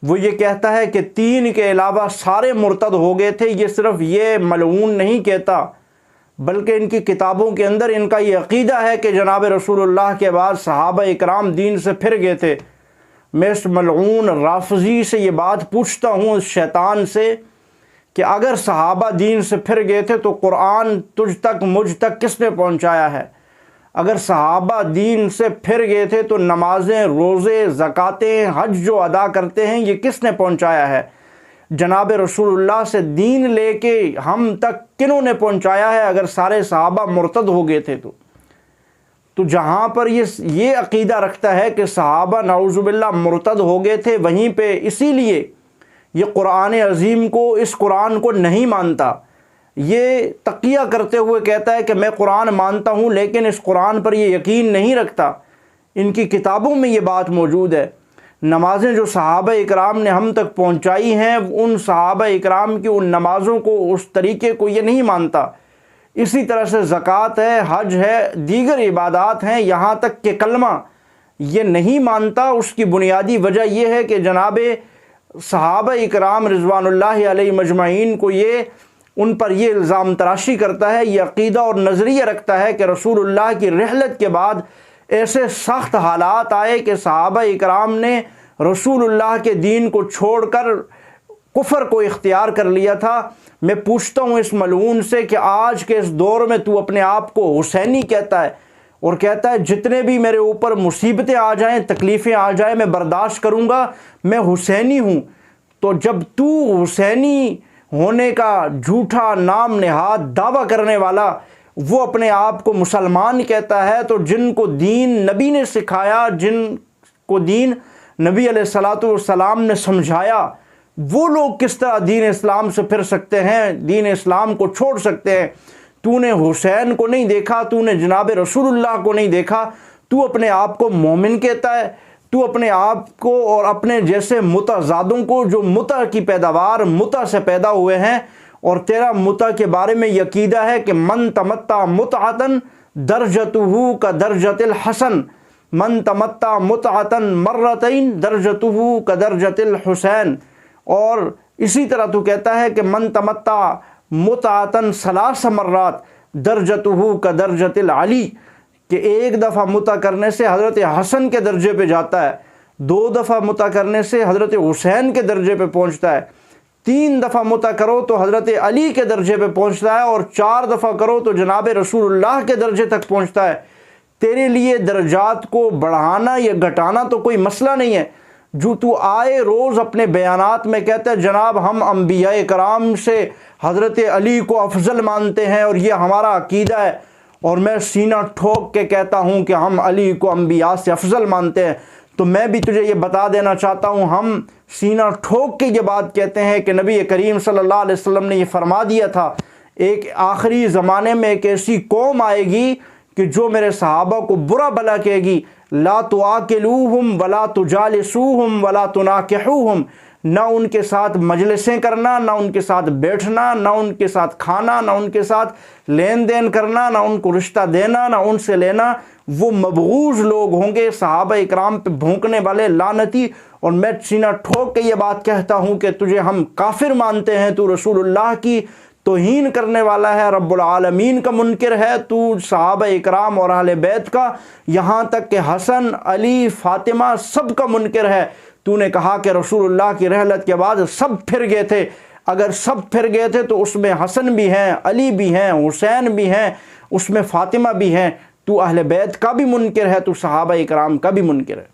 وہ یہ کہتا ہے کہ 3 کے علاوہ سارے مرتد ہو گئے تھے۔ یہ صرف یہ ملعون نہیں کہتا، بلکہ ان کی کتابوں کے اندر ان کا یہ عقیدہ ہے کہ جناب رسول اللہ کے بعد صحابہ اکرام دین سے پھر گئے تھے۔ میں اس ملعون رافضی سے یہ بات پوچھتا ہوں، اس شیطان سے، کہ اگر صحابہ دین سے پھر گئے تھے تو قرآن تجھ تک مجھ تک کس نے پہنچایا ہے؟ اگر صحابہ دین سے پھر گئے تھے تو نمازیں، روزے، زکاتیں، حج جو ادا کرتے ہیں یہ کس نے پہنچایا ہے؟ جناب رسول اللہ سے دین لے کے ہم تک کنہوں نے پہنچایا ہے اگر سارے صحابہ مرتد ہو گئے تھے؟ تو جہاں پر یہ عقیدہ رکھتا ہے کہ صحابہ نعوذ باللہ مرتد ہو گئے تھے، وہیں پہ اسی لیے یہ قرآن عظیم کو، اس قرآن کو نہیں مانتا۔ یہ تقیہ کرتے ہوئے کہتا ہے کہ میں قرآن مانتا ہوں لیکن اس قرآن پر یہ یقین نہیں رکھتا۔ ان کی کتابوں میں یہ بات موجود ہے۔ نمازیں جو صحابہ اکرام نے ہم تک پہنچائی ہیں، ان صحابہ اکرام کی ان نمازوں کو، اس طریقے کو یہ نہیں مانتا۔ اسی طرح سے زکوٰۃ ہے، حج ہے، دیگر عبادات ہیں، یہاں تک کہ کلمہ یہ نہیں مانتا۔ اس کی بنیادی وجہ یہ ہے کہ جناب صحابہ اکرام رضوان اللہ علیہ مجمعین کو ان پر یہ الزام تراشی کرتا ہے، یہ عقیدہ اور نظریہ رکھتا ہے کہ رسول اللہ کی رحلت کے بعد ایسے سخت حالات آئے کہ صحابہ اکرام نے رسول اللہ کے دین کو چھوڑ کر کفر کو اختیار کر لیا تھا۔ میں پوچھتا ہوں اس ملعون سے کہ آج کے اس دور میں تو اپنے آپ کو حسینی کہتا ہے اور کہتا ہے جتنے بھی میرے اوپر مصیبتیں آ جائیں، تکلیفیں آ جائیں، میں برداشت کروں گا، میں حسینی ہوں۔ تو جب تو حسینی ہونے کا جھوٹا نام نہاد دعویٰ کرنے والا وہ اپنے آپ کو مسلمان کہتا ہے، تو جن کو دین نبی نے سکھایا، جن کو دین نبی علیہ الصلوۃ والسلام نے سمجھایا، وہ لوگ کس طرح دین اسلام سے پھر سکتے ہیں، دین اسلام کو چھوڑ سکتے ہیں؟ تو نے حسین کو نہیں دیکھا، تو نے جناب رسول اللہ کو نہیں دیکھا، تو اپنے آپ کو مومن کہتا ہے۔ تو اپنے آپ کو اور اپنے جیسے متضادوں کو، جو متع کی پیداوار متع سے پیدا ہوئے ہیں، اور تیرا متع کے بارے میں عقیدہ ہے کہ من تمتع متعۃ درجتہ کدرجۃ الحسن، من تمتع متعۃ مرتین درجتہ کدرجۃ الحسین۔ اور اسی طرح تو کہتا ہے کہ من تمتع متعۃ ثلاث مرات درجتہ کدرجۃ العلی، کہ ایک دفعہ متع کرنے سے حضرت حسن کے درجے پہ جاتا ہے، 2 دفعہ متع کرنے سے حضرت حسین کے درجے پہ پہنچتا ہے، 3 دفعہ متع کرو تو حضرت علی کے درجے پہ پہنچتا ہے، اور 4 دفعہ کرو تو جناب رسول اللہ کے درجے تک پہنچتا ہے۔ تیرے لیے درجات کو بڑھانا یا گھٹانا تو کوئی مسئلہ نہیں ہے۔ جو تو آئے روز اپنے بیانات میں کہتا ہے جناب ہم انبیاء کرام سے حضرت علی کو افضل مانتے ہیں اور یہ ہمارا عقیدہ ہے، اور میں سینہ ٹھوک کے کہتا ہوں کہ ہم علی کو انبیاء سے افضل مانتے ہیں، تو میں بھی تجھے یہ بتا دینا چاہتا ہوں، ہم سینہ ٹھوک کے یہ بات کہتے ہیں کہ نبی کریم صلی اللہ علیہ وسلم نے یہ فرما دیا تھا، ایک آخری زمانے میں ایک ایسی قوم آئے گی کہ جو میرے صحابہ کو برا بھلا کہے گی، لا تواکلوہم ولا تجالسوہم ولا تناکحوہم، نہ ان کے ساتھ مجلسیں کرنا، نہ ان کے ساتھ بیٹھنا، نہ ان کے ساتھ کھانا، نہ ان کے ساتھ لین دین کرنا، نہ ان کو رشتہ دینا، نہ ان سے لینا۔ وہ مبغوض لوگ ہوں گے، صحابہ اکرام پہ بھونکنے والے لعنتی۔ اور میں سینہ ٹھوک کے یہ بات کہتا ہوں کہ تجھے ہم کافر مانتے ہیں، تو رسول اللہ کی توہین کرنے والا ہے، رب العالمین کا منکر ہے، تو صحابہ اکرام اور اہل بیت کا، یہاں تک کہ حسن، علی، فاطمہ سب کا منکر ہے۔ تو نے کہا کہ رسول اللہ کی رحلت کے بعد سب پھر گئے تھے، اگر سب پھر گئے تھے تو اس میں حسن بھی ہیں، علی بھی ہیں، حسین بھی ہیں، اس میں فاطمہ بھی ہیں، تو اہل بیت کا بھی منکر ہے، تو صحابہ اکرام کا بھی منکر ہے۔